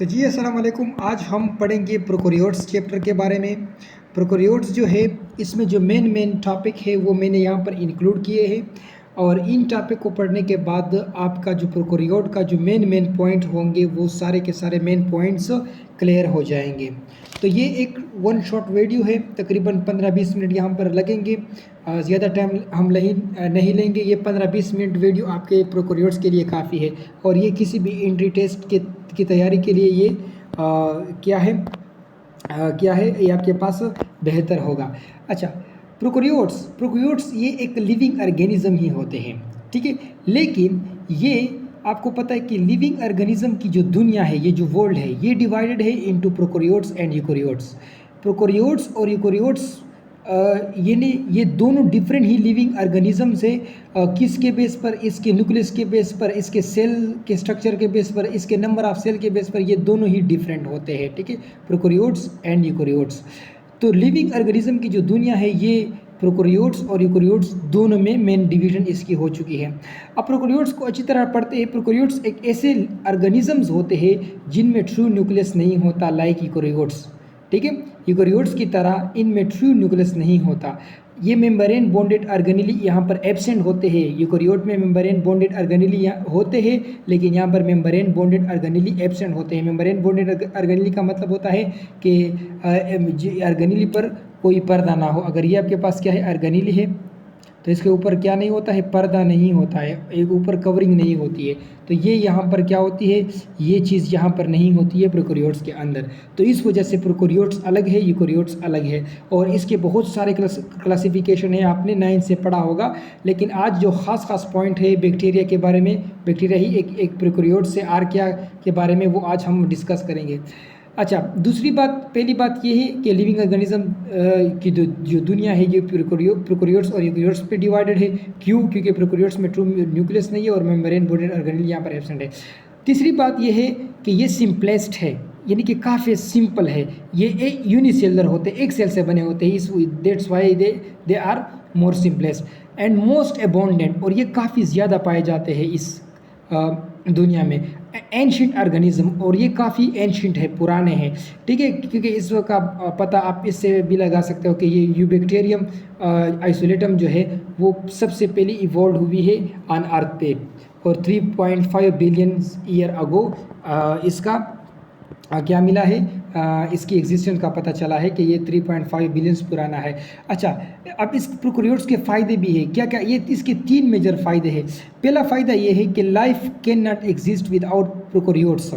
तो जी अस्सलाम वालेकुम। आज हम पढ़ेंगे प्रोकैरियोट्स चैप्टर के बारे में। प्रोकैरियोट्स जो है इसमें जो मेन टॉपिक है वो मैंने यहाँ पर इंक्लूड किए हैं और इन टॉपिक को पढ़ने के बाद आपका जो प्रोकैरियोट का जो मेन पॉइंट होंगे वो सारे के सारे मेन पॉइंट्स क्लियर हो जाएंगे। तो ये एक वन शॉट वीडियो है, तकरीबन 15-20 मिनट यहाँ पर लगेंगे, ज़्यादा टाइम हम नहीं लेंगे। ये 15-20 मिनट वीडियो आपके प्रोकैरियोट्स के लिए काफ़ी है और ये किसी भी एंट्री टेस्ट की तैयारी के लिए ये क्या है ये आपके पास बेहतर होगा। अच्छा, प्रोकैरियोट्स ये एक लिविंग ऑर्गेनिज्म ही होते हैं, ठीक है। लेकिन ये आपको पता है कि लिविंग ऑर्गेनिज्म की जो दुनिया है, ये जो वर्ल्ड है, ये डिवाइडेड है into prokaryotes and eukaryotes. Prokaryotes और यूकैरियोट्स ये दोनों डिफरेंट ही लिविंग ऑर्गेनिज्म्स है। किसके बेस पर? इसके न्यूक्लियस के बेस पर, इसके सेल के स्ट्रक्चर के बेस पर, इसके नंबर ऑफ सेल के बेस पर, ये दोनों ही डिफरेंट होते हैं, ठीक है, प्रोकैरियोट्स एंड यूकैरियोट्स। तो लिविंग ऑर्गेनिज्म की जो दुनिया है ये प्रोकैरियोट्स और यूकैरियोट्स दोनों में मेन डिवीजन इसकी हो चुकी है। अब प्रोकैरियोट्स को अच्छी तरह पढ़ते हैं। प्रोकैरियोट्स एक ऐसे ऑर्गेनिजम्स होते हैं जिनमें ट्रू न्यूक्लियस नहीं होता, लाइक यूकैरियोट्स, ठीक है। यूकैरियोट्स की तरह इनमें ट्रू न्यूक्लियस नहीं होता। ये मेम्ब्रेन बॉन्डेड ऑर्गेनेली यहाँ पर एब्सेंट होते हैं। यूकैरियोट में मेम्ब्रेन बॉन्डेड ऑर्गेनेली होते हैं, लेकिन यहाँ पर मेम्ब्रेन बॉन्डेड ऑर्गेनेली एब्सेंट होते हैं। मेम्ब्रेन बॉन्डेड ऑर्गेनेली का मतलब होता है कि ऑर्गेनेली पर कोई पर्दा ना हो। अगर ये आपके पास क्या है, ऑर्गेनेली है, तो इसके ऊपर क्या नहीं होता है, पर्दा नहीं होता है, एक ऊपर कवरिंग नहीं होती है। तो ये यहाँ पर क्या होती है, ये चीज़ यहाँ पर नहीं होती है प्रोकैरियोट्स के अंदर। तो इस वजह से प्रोकैरियोट्स अलग है, यूकैरियोट्स अलग है और इसके बहुत सारे क्लासिफिकेशन है, आपने 9 से पढ़ा होगा। लेकिन आज जो ख़ास पॉइंट है बैक्टीरिया के बारे में, बैक्टीरिया ही एक प्रोकैरियोट से आर्किया के बारे में, वो आज हम डिस्कस करेंगे। अच्छा, दूसरी बात, पहली बात ये है कि लिविंग ऑर्गेनिज्म की जो दुनिया है ये प्रोकैरियोट्स और यूकैरियोट्स पे डिवाइडेड है। क्यों? क्योंकि प्रोकैरियोट्स में ट्रू न्यूक्लियस नहीं है और मेम्ब्रेन बॉन्डेड ऑर्गेनेल यहाँ पर एब्सेंट है। तीसरी बात ये है कि ये सिंपलेस्ट है, यानी कि काफ़ी सिंपल है। ये यूनिसेलुलर होते हैं, एक सेल से बने होते हैं, इस that's why they are more simplest and most abundant, और ये काफ़ी ज़्यादा पाए जाते हैं इस दुनिया में। एंशिएंट ऑर्गेनिज्म, और ये काफ़ी एंशिएंट है, पुराने हैं, ठीक है। क्योंकि इस का पता आप इससे भी लगा सकते हो कि ये यूबैक्टीरियम आइसोलेटम जो है वो सबसे पहले इवॉल्व हुई है ऑन अर्थ पे, और 3.5 बिलियन ईयर अगो इसका क्या मिला है, इसकी एग्जिस्टेंस का पता चला है कि ये 3.5 बिलियंस पुराना है। अच्छा, अब इस प्रोकैरियोट्स के फ़ायदे भी है क्या? ये इसके 3 मेजर फ़ायदे हैं। पहला फ़ायदा ये है कि life can not exist without prokaryotes,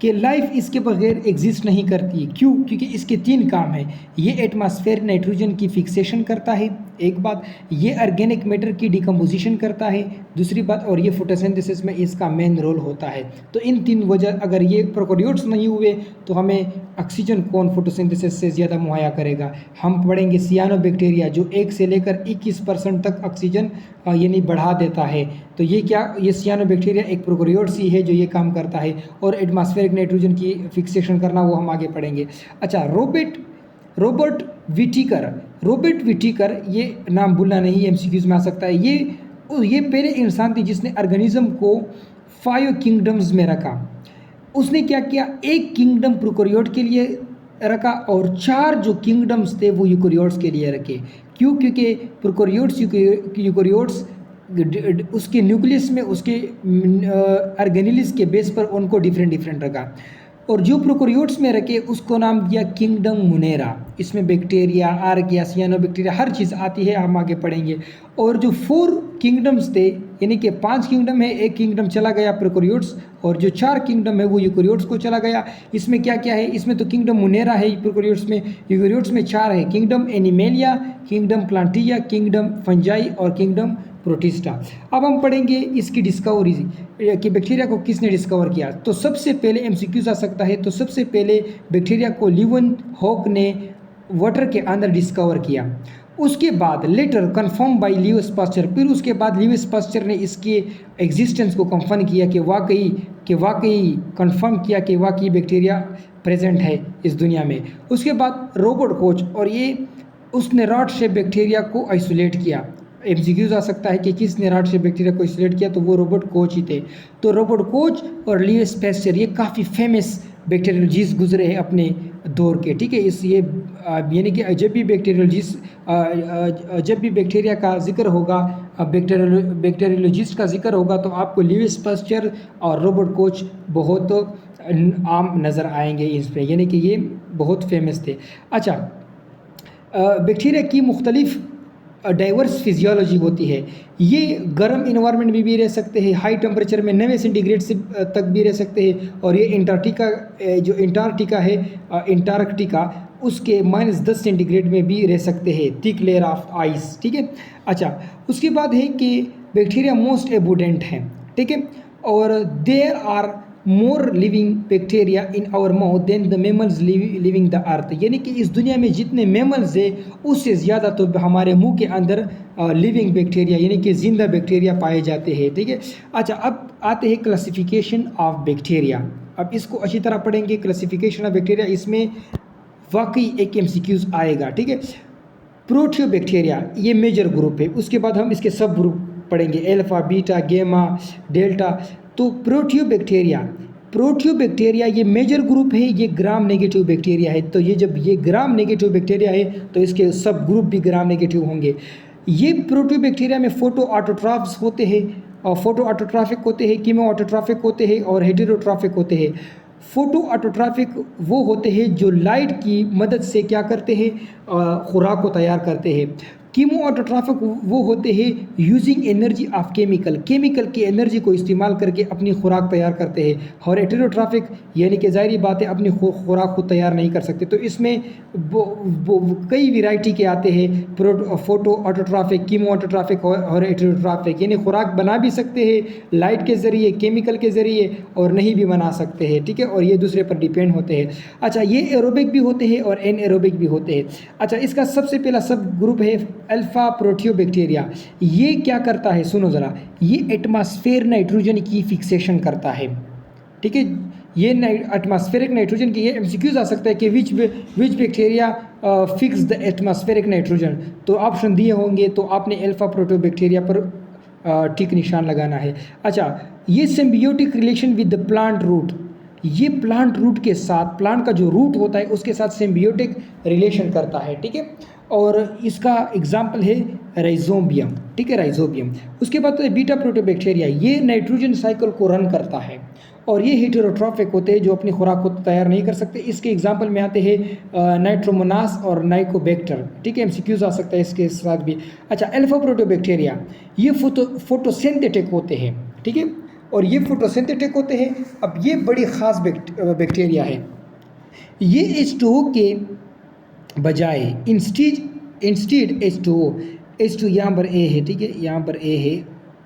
कि लाइफ इसके बगैर एग्जिस्ट नहीं करती। क्यों? क्योंकि इसके 3 काम हैं। ये एटमॉस्फेयर नाइट्रोजन की फिक्सेशन करता है, एक बात, ये ऑर्गेनिक मैटर की डिकम्पोजिशन करता है, दूसरी बात, और ये फोटोसिंथेसिस में इसका मेन रोल होता है। तो इन 3 वजह, अगर ये प्रोकैरियोट्स नहीं हुए तो हमें ऑक्सीजन कौन फोटोसिंथेसिस से ज़्यादा मुहैया करेगा? हम पढ़ेंगे सियानोबैक्टीरिया, जो 1 से लेकर 21% तक ऑक्सीजन यानी बढ़ा देता है। तो ये क्या, ये सियानोबैक्टीरिया एक प्रोकैरियोट्स ही है जो ये काम करता है, और एटमॉस्फेरिक नाइट्रोजन की फिक्सेशन करना वो हम आगे पढ़ेंगे। अच्छा, रॉबर्ट विटिकर, ये नाम भूलना नहीं, एमसीक्यूज में आ सकता है। ये पहले इंसान थी जिसने ऑर्गेनिज्म को 5 किंगडम्स में रखा। उसने क्या किया, 1 किंगडम प्रोकैरियोट के लिए रखा और 4 जो किंगडम्स थे वो यूकैरियोट्स के लिए रखे। क्यों? क्योंकि प्रोकैरियोट्स यूकैरियोट्स उसके न्यूक्लियस में, उसके ऑर्गेनेलिस के बेस पर उनको डिफरेंट रखा, और जो प्रोकैरियोट्स में रखे उसको नाम दिया किंगडम मोनेरा। इसमें बैक्टीरिया, आर्किया, सियानोबैक्टीरिया हर चीज़ आती है, हम आगे पढ़ेंगे। और जो 4 किंगडम्स थे, यानी कि 5 किंगडम है, 1 किंगडम चला गया प्रोकैरियोट्स, और जो 4 किंगडम है वो यूकैरियोट्स को चला गया। इसमें क्या क्या है? इसमें तो किंगडम मोनेरा है प्रोकैरियोट्स में। यूकैरियोट्स में 4 है, kingdom Animalia, kingdom Plantae, kingdom Fungi और किंगडम प्रोटिस्टा। अब हम पढ़ेंगे इसकी डिस्कवरी कि बैक्टीरिया को किसने डिस्कवर किया। तो सबसे पहले एमसीक्यूज आ सकता है, तो सबसे पहले बैक्टीरिया को लीवन हॉक ने वाटर के अंदर डिस्कवर किया। उसके बाद later confirm by Louis Pasteur, फिर उसके बाद ल्यूइस पास्चर ने इसके एग्जिस्टेंस को कंफर्म किया कि वाकई कंफर्म किया कि वाकई बैक्टीरिया प्रेजेंट है इस दुनिया में। उसके बाद रॉबर्ट कोच, और ये उसने रॉड से बैक्टीरिया को आइसोलेट किया। एमसीक्यूज आ सकता है कि किसने रॉड से बैक्टीरिया को आइसोलेट किया, तो वो रॉबर्ट कोच ही थे। तो रॉबर्ट कोच और ल्यूइस पास्चर ये काफ़ी फेमस बैक्टीरियोलॉजिस्ट गुजरे हैं अपने दौर के, ठीक है। इस ये यानी कि जब भी बैक्टीरिया का जिक्र होगा, बैक्टीरियोलॉजिस्ट का जिक्र होगा, तो आपको ल्यूइस पास्चर और रॉबर्ट कोच बहुत आम नज़र आएंगे इस पे, यानी कि ये बहुत फेमस थे। अच्छा, बैक्टीरिया की मुख्तलिफ डाइवर्स फिजियोलॉजी होती है। ये गर्म इन्वायरमेंट में भी रह सकते हैं, हाई टेम्परेचर में 90 सेंटीग्रेड से तक भी रह सकते हैं, और ये अंटार्कटिका है, अंटार्कटिका उसके -10 सेंटीग्रेड में भी रह सकते हैं, थिक लेयर ऑफ आइस, ठीक है। अच्छा, उसके बाद है कि बैक्टीरिया मोस्ट एबुडेंट हैं, ठीक है, और there are more living bacteria in our mouth then the mammals living the earth, यानी कि इस दुनिया में जितने मेमल्स है उससे ज़्यादा तो हमारे मुंह के अंदर लिविंग बैक्टीरिया यानी कि जिंदा बैक्टीरिया पाए जाते हैं, ठीक है। अच्छा, अब आते हैं क्लासिफिकेशन ऑफ बैक्टीरिया। अब इसको अच्छी तरह पढ़ेंगे, क्लासिफिकेशन ऑफ बैक्टीरिया, इसमें वाकई एक MCQs आएगा, ठीक है। प्रोटियोबैक्टीरिया ये मेजर ग्रुप है, उसके बाद हम इसके सब ग्रुप पढ़ेंगे, अल्फा, बीटा, गामा, डेल्टा। तो प्रोटियोबैक्टीरिया ये मेजर ग्रुप है, ये ग्राम नेगेटिव बैक्टीरिया है। तो ये जब ये ग्राम नेगेटिव बैक्टीरिया है तो इसके सब ग्रुप भी ग्राम नेगेटिव होंगे। ये प्रोटियोबैक्टीरिया में फोटो ऑटोट्रॉफ्स होते हैं, और फोटो ऑटोट्रॉफिक होते हैं, कीमो ऑटोट्रॉफिक होते हैं, और हेटेरोट्रॉफिक होते हैं। फोटो ऑटोट्रॉफिक वो होते हैं जो लाइट की मदद से क्या करते हैं, खुराक को तैयार करते हैं। कीमो ऑटोट्रॉफिक वो होते हैं यूजिंग एनर्जी ऑफ केमिकल की एनर्जी को इस्तेमाल करके अपनी खुराक तैयार करते हैं। और हेटेरोट्रॉफिक यानी कि ज़ाहिर बात है अपनी खुराक खुद तैयार नहीं कर सकते। तो इसमें कई वैरायटी के आते हैं, फोटो ऑटोट्रॉफिक, कीमो ऑटोट्रॉफिक और हेटेरोट्रॉफिक, यानी खुराक बना भी सकते हैं लाइट के ज़रिए, केमिकल के ज़रिए, और नहीं भी बना सकते हैं, ठीक है, और ये दूसरे पर डिपेंड होते हैं। अच्छा, ये एरोबिक भी होते हैं और एनएरोबिक भी होते हैं। अच्छा, इसका सबसे पहला सब ग्रुप है अल्फा प्रोटियोबैक्टीरिया। ये क्या करता है, सुनो ज़रा, ये एटमॉस्फेयर नाइट्रोजन की फिक्सेशन करता है, ठीक है। ये एटमॉस्फेरिक नाइट्रोजन की, ये MCQs आ सकता है कि विच bacteria fix the atmospheric nitrogen. तो ऑप्शन दिए होंगे, तो आपने अल्फा प्रोटियोबैक्टीरिया पर टिक निशान लगाना है। अच्छा, ये symbiotic relation with the plant root, ये प्लांट रूट के साथ, प्लांट का जो रूट होता है उसके साथ सिम्बियोटिक रिलेशन करता है, ठीक है। और इसका एग्जाम्पल है राइजोबियम, ठीक है, राइजोबियम। उसके बाद तो बीटा प्रोटियोबैक्टीरिया, ये नाइट्रोजन साइकिल को रन करता है, और ये हेटेरोट्रॉफिक होते हैं जो अपनी खुराक को तैयार नहीं कर सकते। इसके एग्जाम्पल में आते हैं नाइट्रोमोनास और नाइकोबैक्टर, ठीक है, MCQs आ सकता है इसके साथ भी। अच्छा, अल्फा प्रोटियोबैक्टीरिया ये फोटोसिंथेटिक होते हैं, ठीक है, और ये फोटोसिंथेटिक होते हैं। अब ये बड़ी ख़ास बैक्टीरिया है, ये H2O के बजाय इंस्टीड H2O यहाँ पर A है, ठीक है, यहाँ पर A है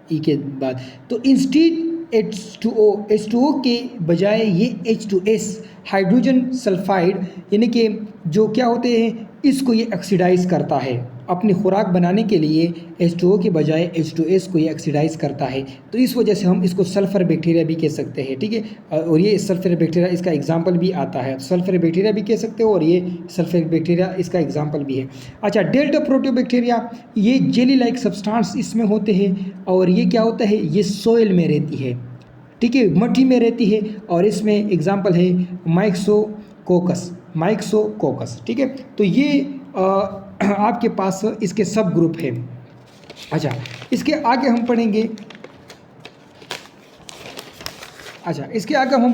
E के बाद, तो इंस्टीड H2O के बजाय ये H2S हाइड्रोजन सल्फाइड यानी कि जो क्या होते हैं, इसको ये ऑक्सीडाइज करता है। अपनी खुराक बनाने के लिए H2O के बजाय H2S को ये ऑक्सीडाइज करता है। तो इस वजह से हम इसको सल्फर बैक्टीरिया भी कह सकते हैं, ठीक है। और ये सल्फर बैक्टीरिया इसका एग्जांपल भी आता है, सल्फर बैक्टीरिया भी कह सकते हो, और ये सल्फर बैक्टीरिया इसका एग्जांपल भी है। अच्छा, डेल्टा प्रोटियोबैक्टीरिया ये जेली लाइक सब्सटेंस इसमें होते हैं, और ये क्या होता है, ये सोइल में रहती है, ठीक है, मट्टी में रहती है, और इसमें एग्जाम्पल है माइक्सोकोकस, ठीक है। तो ये आपके पास इसके सब ग्रुप है। अच्छा, इसके आगे हम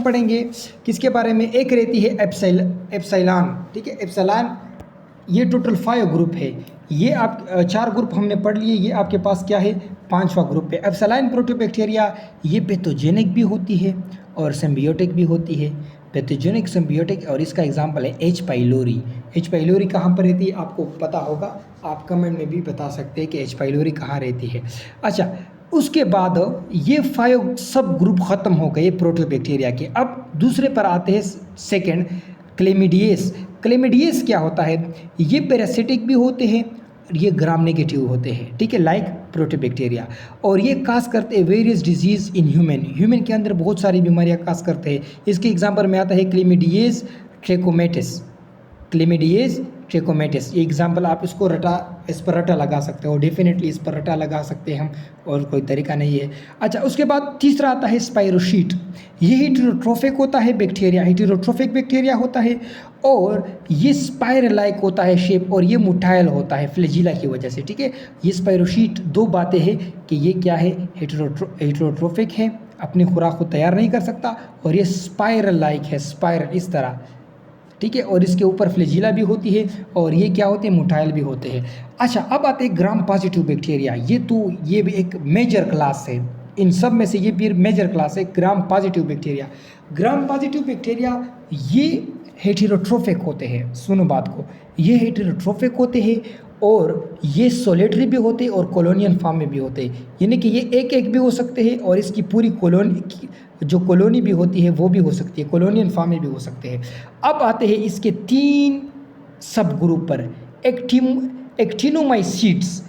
पढ़ेंगे, किसके बारे में, एक रहती है एप्सिलॉन, ठीक है, एप्सिलॉन ये टोटल 5 ग्रुप है। ये आप 4 ग्रुप हमने पढ़ लिए, ये आपके पास क्या है, 5वां ग्रुप है। एप्सिलॉन प्रोटियोबैक्टीरिया ये पैथोजेनिक भी होती है और सिम्बियोटिक भी होती है, पैथोजेनिक, सिम्बियोटिक, और इसका एग्जांपल है H. पाइलोरी। H. पाइलोरी कहाँ पर रहती है, आपको पता होगा, आप कमेंट में भी बता सकते हैं कि H. पाइलोरी कहाँ रहती है। अच्छा, उसके बाद ये 5 सब ग्रुप ख़त्म हो गए प्रोटियोबैक्टीरिया के। अब दूसरे पर आते हैं, सेकेंड, क्लेमिडियस क्या होता है, ये पैरासिटिक भी होते हैं, ये ग्राम नेगेटिव होते हैं, ठीक है, लाइक प्रोटियोबैक्टीरिया, और ये काज करते हैं वेरियस डिजीज़ इन ह्यूमन के अंदर बहुत सारी बीमारियां काज करते हैं। इसके एग्जांपल में आता है क्लेमिडियस ट्रेकोमेटिस। ये एग्जाम्पल आप इसको इस पर रटा लगा सकते हो, डेफिनेटली इस पर रटा लगा सकते हैं हम, और कोई तरीका नहीं है। अच्छा, उसके बाद तीसरा आता है स्पाइरोशीट। ये हेटेरोट्रोफिक होता है बैक्टीरिया, हेटेरोट्रोफिक बैक्टीरिया होता है, और ये स्पाइरल लाइक होता है शेप, और ये मुठाइल होता है फ्लैजिला की वजह से। ठीक है, ये स्पाइरोशीट दो बातें हैं कि ये क्या है, हेटेरोट्रोफिक है, अपनी खुराक को तैयार नहीं कर सकता, और ये स्पाइरल लाइक है, स्पाइरल इस तरह। ठीक है, और इसके ऊपर फ्लैजिला भी होती है, और ये क्या होते हैं, मुठाइल भी होते हैं। अच्छा, अब आते हैं ग्राम पॉजिटिव बैक्टीरिया। ये भी एक मेजर क्लास है, इन सब में से ये भी मेजर क्लास है, gram positive bacteria. Gram positive bacteria ये हेटेरोट्रोफिक होते हैं, सुनो बात को, ये हेटेरोट्रोफिक होते हैं, और ये सोलेटरी भी होते हैं और कॉलोनियल फॉर्म में भी होते हैं, यानी कि ये एक एक भी हो सकते हैं, और इसकी पूरी कॉलोनी भी होती है वो भी हो सकती है, कॉलोनियल फॉर्म में भी हो सकते हैं। अब आते हैं इसके 3 सब ग्रुप पर, एक्टिनोमाइसीट्स,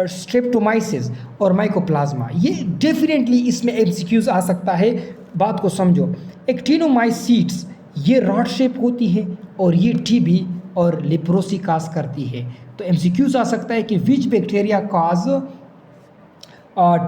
स्ट्रेप्टोमाइसिस और माइकोप्लाज्मा। ये डेफिनेटली इसमें एमसीक्यूज आ सकता है, बात को समझो। एक्टिनोमाइसीट्स ये रॉड शेप होती है, और ये टीबी और लेप्रोसी काज करती है। तो एमसीक्यूज आ सकता है कि विच bacteria cause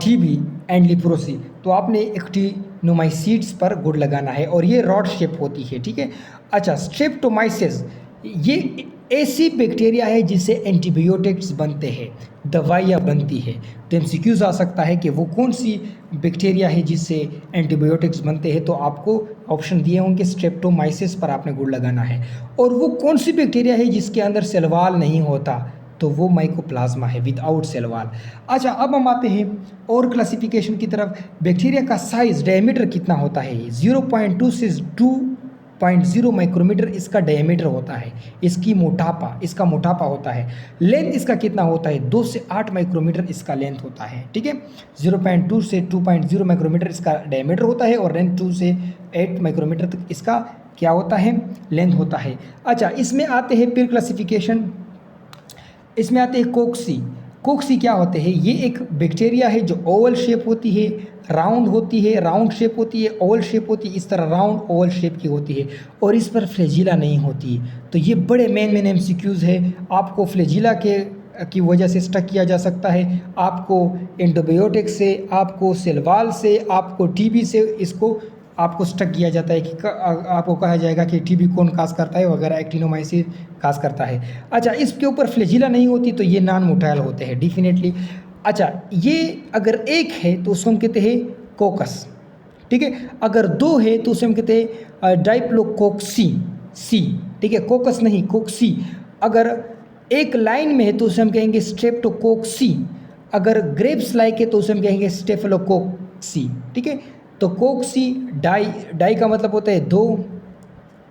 TB and leprosy, तो आपने एक्टिनोमाइसीट्स पर गुड लगाना है, और ये रॉड शेप होती है। ठीक है। अच्छा, स्ट्रेप्टोमाइसिस ये ऐसी बैक्टीरिया है जिससे एंटीबायोटिक्स बनते हैं, दवाइयाँ बनती है। तो एमसीक्यूज आ सकता है कि वो कौन सी बैक्टीरिया है जिससे एंटीबायोटिक्स बनते हैं, तो आपको ऑप्शन दिए होंगे, स्ट्रेप्टोमाइसिस पर आपने गुड लगाना है। और वो कौन सी बैक्टीरिया है जिसके अंदर सेल वॉल नहीं होता, तो वो माइकोप्लाज्मा है, विदाउट सेल वॉल। अच्छा, अब हम आते हैं और क्लासिफिकेशन की तरफ। बैक्टीरिया का साइज, डायमीटर कितना होता है, 0.2 से 2.0 माइक्रोमीटर इसका डायमीटर होता है। इसका मोटापा होता है। लेंथ इसका कितना होता है, 2 से 8 माइक्रोमीटर इसका लेंथ होता है। ठीक है, 0.2 से 2.0 माइक्रोमीटर इसका डायमीटर होता है, और लेंथ 2 से 8 माइक्रोमीटर तक इसका क्या होता है, लेंथ होता है। अच्छा, इसमें आते हैं फिर क्लासिफिकेशन, इसमें आते हैं कोक्सी क्या होते हैं, ये एक बैक्टीरिया है जो ओवल शेप होती है, राउंड शेप होती है, ओवल शेप होती है, इस तरह राउंड ओवल शेप की होती है, और इस पर फ्लैजिला नहीं होती। तो ये बड़े मेन एमसीक्यूज है, आपको फ्लैजिला की वजह से स्टक किया जा सकता है, आपको एंटीबायोटिक से, आपको सेल वॉल से, आपको टीबी से इसको आपको स्टक किया जाता है कि आपको कहा जाएगा कि टीबी कौन काज करता है वगैरह, एक्टिनोमाइसिस काज करता है। अच्छा, इसके ऊपर फ्लैजिला नहीं होती, तो ये नॉन मोटाइल होते हैं डेफिनेटली। अच्छा, ये अगर एक है तो उसको हम कहते हैं कोकस। ठीक है, अगर 2 है तो उसे हम कहते हैं डाइप्लोकोक्सी। ठीक है, कोकस नहीं, कोक्सी। अगर एक लाइन में है तो उसे हम कहेंगे स्ट्रेप्टोकोक्सी। अगर ग्रेप्स लाइक है तो उसे हम कहेंगे स्टेफिलोकोक्सी। ठीक है, तो कोक्सी, डाई का मतलब होता है 2,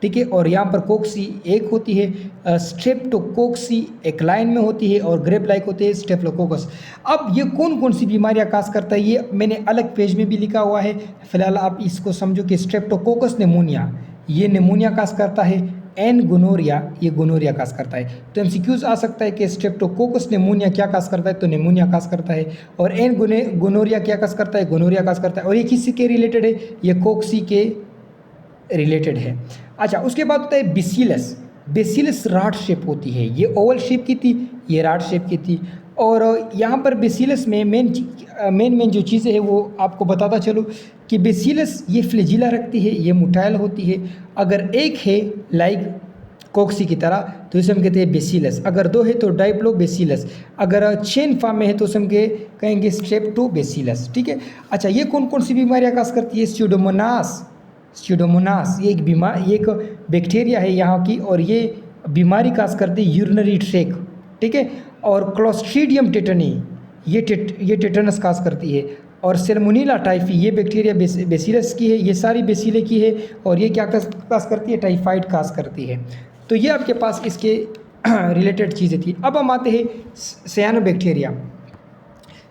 ठीक है, और यहाँ पर कोक्सी एक होती है। स्ट्रेप्टोकोक्सी एक लाइन में होती है, और ग्रेप लाइक होते हैं स्टेफिलोकोकस। अब ये कौन कौन सी बीमारियाँ काज करता है, ये मैंने अलग पेज में भी लिखा हुआ है, फिलहाल आप इसको समझो कि स्ट्रेप्टोकोकस निमोनिया, ये निमोनिया काज करता है। एन गोनोरिया, ये गोनोरिया काज करता है। तो एमसीक्यूज आ सकता है कि स्ट्रेप्टोकोकस निमोनिया क्या काज करता है, तो निमोनिया काज करता है। और एन गोनोरिया क्या काज करता है, गोनोरिया काज करता है। और ये किसी के रिलेटेड है, ये कोक्सी के रिलेटेड है। अच्छा, उसके बाद होता है बेसिलस राड शेप होती है, ये ओवल शेप की थी, ये राड शेप की थी। और यहाँ पर बेसिलस में मेन जो चीज़ें हैं वो आपको बताता चलो कि बेसिलस ये फ्लैजिला रखती है, ये मोटाइल होती है। अगर एक है लाइक कोक्सी की तरह तो इसे हम कहते हैं बेसिलस, अगर 2 है तो डाइप्लोबेसिलस, अगर चेन फॉर्म में है तो उसे हम कहेंगे स्ट्रेप्टोबेसिलस। ठीक है। अच्छा, ये कौन कौन सी बीमारियाँ काज करती है, स्यूडोमोनास ये एक बैक्टीरिया है यहाँ की, और ये बीमारी काज करती है यूरिनरी ट्रैक। ठीक है, और क्लोस्ट्रीडियम टेटनी ये टेटनस काज करती है। और सेल्मोनेला टाइफी ये बैक्टीरिया बेसिलस की है, ये सारी बेसिले की है, और ये क्या काज करती है, टाइफाइड काज करती है। तो ये आपके पास इसके रिलेटेड चीज़ें थी। अब हम आते हैं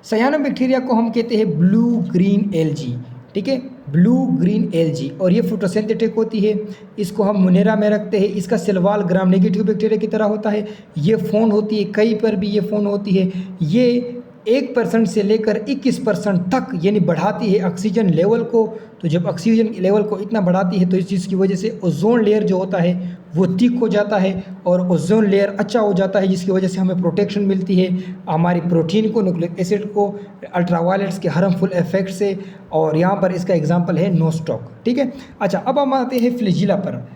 सायानोबैक्टीरिया को हम कहते हैं ब्लू ग्रीन एल्गी। ठीक है, ब्लू ग्रीन एल्गी, और ये फोटोसिंथेटिक होती है, इसको हम मुनेरा में रखते हैं। इसका cell wall gram negative bacteria की तरह होता है, ये फोन होती है, कई पर भी ये फोन होती है। ये 1% से लेकर 21% तक यानी बढ़ाती है ऑक्सीजन लेवल को। तो जब ऑक्सीजन लेवल को इतना बढ़ाती है तो इस चीज़ की वजह से ओजोन लेयर जो होता है वो थिक हो जाता है और ओजोन लेयर अच्छा हो जाता है, जिसकी वजह से हमें प्रोटेक्शन मिलती है हमारी प्रोटीन को, न्यूक्लिक एसिड को, अल्ट्रावायलेट्स के हार्मफुल इफेक्ट से। और यहाँ पर इसका एग्जांपल है नोस्टॉक। ठीक है, अच्छा अब हम आते हैं फ्लैजिला पर।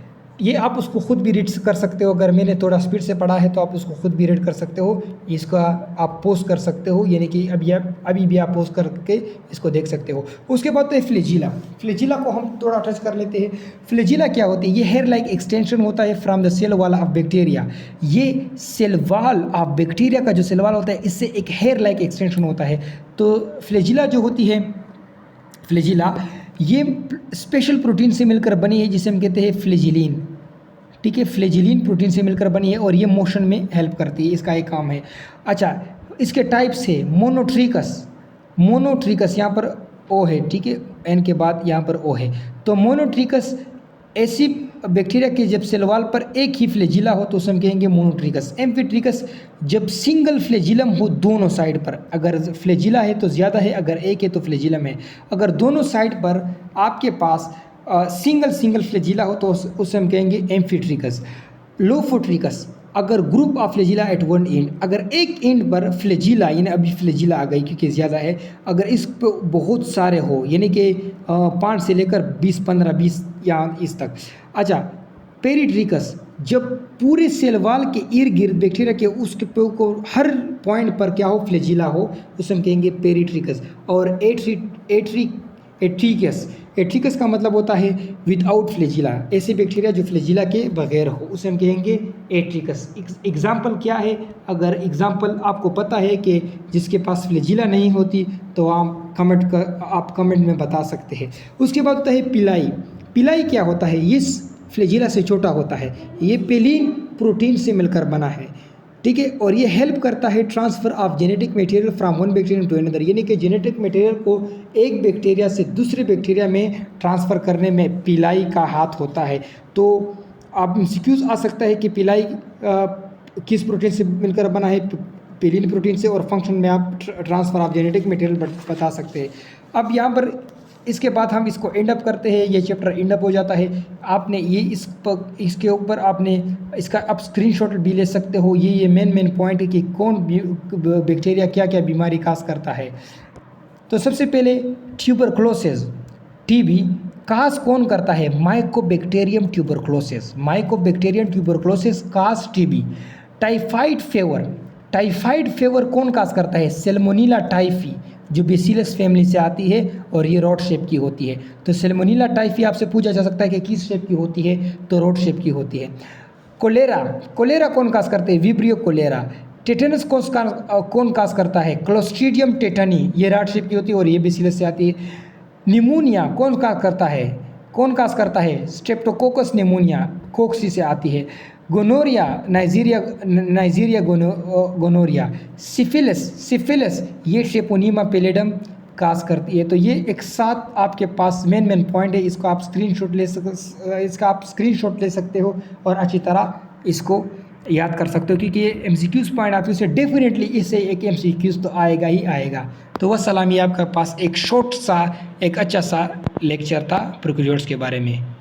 ये आप उसको खुद भी रीड कर सकते हो, अगर मैंने थोड़ा स्पीड से पढ़ा है तो आप उसको खुद भी रीड कर सकते हो, इसका आप पोस्ट कर सकते हो, यानी कि अभी भी आप पोस्ट करके इसको देख सकते हो। उसके बाद तो है फ्लैजिला। फ्लैजिला को हम थोड़ा टच कर लेते हैं। फ्लैजिला क्या होती है? ये हेयर लाइक एक्सटेंशन होता है from the cell wall of bacteria. ये सेल वॉल ऑफ बैक्टीरिया का जो सेल वॉल होता है इससे एक हेयर लाइक एक्सटेंशन होता है। तो फ्लैजिला जो होती है, फ्लैजिला ये स्पेशल प्रोटीन से मिलकर बनी है जिसे हम कहते हैं फ्लैजिलिन। ठीक है, फ्लैजिलिन प्रोटीन से मिलकर बनी है और ये मोशन में हेल्प करती है, इसका एक काम है। अच्छा, इसके टाइप्स है मोनोट्रिकस। मोनोट्रिकस यहाँ पर ओ है, ठीक है, एन के बाद यहाँ पर ओ है। तो मोनोट्रिकस ऐसी बैक्टीरिया के जब सेल वॉल पर एक ही फ्लैजिला हो तो उसे हम कहेंगे मोनोट्रिकस। एम्फीट्रिकस जब सिंगल फ्लैजिलम हो दोनों साइड पर, अगर फ्लैजिला है तो ज़्यादा है, अगर एक है तो फ्लैजिलम है। अगर दोनों साइड पर आपके पास सिंगल फ्लैजिला हो तो उसे हम कहेंगे एम्फीट्रिकस। लोफोट्रिकस अगर group of flagella at one end, अगर एक एंड पर फ्लैजिला, यानी अभी फ्लैजिला आ गई क्योंकि ज़्यादा है, अगर इस पर बहुत सारे हो यानी कि 5 से लेकर 20, 15, 20 या इस तक। अच्छा, पेरिट्रिकस जब पूरे सेल वॉल के इर्द गिर्द बैक्टीरिया के उसके को हर पॉइंट पर क्या हो, फ्लैजिला हो, उसे हम कहेंगे पेरिट्रिकस। और एट्रिकस, एट्रिकस का मतलब होता है विदाउट फ्लैजिला, ऐसे बैक्टीरिया जो फ्लैजिला के बगैर हो उसे हम कहेंगे एट्रिकस। एग्जाम्पल क्या है? अगर एग्जाम्पल आपको पता है कि जिसके पास फ्लैजिला नहीं होती तो आप कमेंट में बता सकते हैं। उसके बाद होता है पिलाई। पिलाई क्या होता है? ये फ्लैजिला से छोटा होता है, ये पेलिन प्रोटीन से मिलकर बना है। ठीक है, और ये हेल्प करता है transfer of genetic material from one bacteria to another, यानी कि जेनेटिक मटेरियल को एक बैक्टीरिया से दूसरे बैक्टीरिया में ट्रांसफ़र करने में पिलाई का हाथ होता है। तो आप एमसीक्यूज आ सकता है कि पिलाई किस प्रोटीन से मिलकर बना है, पेलिन प्रोटीन से, और फंक्शन में आप ट्रांसफ़र ऑफ जेनेटिक मटेरियल बता सकते हैं। अब यहाँ पर इसके बाद हम इसको एंड अप करते हैं, ये चैप्टर एंड अप हो जाता है। आपने ये इसके ऊपर आपने इसका आप स्क्रीनशॉट भी ले सकते हो। ये मेन पॉइंट है कि कौन बैक्टीरिया क्या क्या बीमारी काज करता है। तो सबसे पहले ट्यूबरक्लोसिस, टीबी काज कौन करता है? Mycobacterium tuberculosis. Mycobacterium tuberculosis cause TB. Typhoid fever, typhoid fever कौन काज करता है? सैल्मोनेला टाइफी, जो बेसिलस फैमिली से आती है और ये रॉड शेप की होती है। तो सैल्मोनेला टाइफी आपसे पूछा जा सकता है कि किस शेप की होती है, तो रॉड शेप की होती है। कोलेरा, कोलेरा कौन काज करते हैं? Vibrio cholera. टेटनस कौन काज करता है? क्लोस्ट्रीडियम टेटनी, ये रॉड शेप की होती है और ये बेसिलस से आती है। निमोनिया कौन काज करता है? कौन काज करता है? स्ट्रेप्टोकोकस निमोनिया, कोक्सी से आती है। Gonorrhoea, Nigeria gonorrhoea. सिफिलिस ये ट्रेपोनीमा पैलिडम काज करती है। तो ये एक साथ आपके पास मेन पॉइंट है, इसको आप स्क्रीनशॉट ले सकते हो और अच्छी तरह इसको याद कर सकते हो, क्योंकि ये एमसीक्यूज पॉइंट आपके से डेफिनेटली इससे एक एमसीक्यूज तो आएगा ही आएगा। तो वह सलामी आपके पास एक शॉर्ट सा एक अच्छा सा लेक्चर था प्रोकैरियोट्स के बारे में।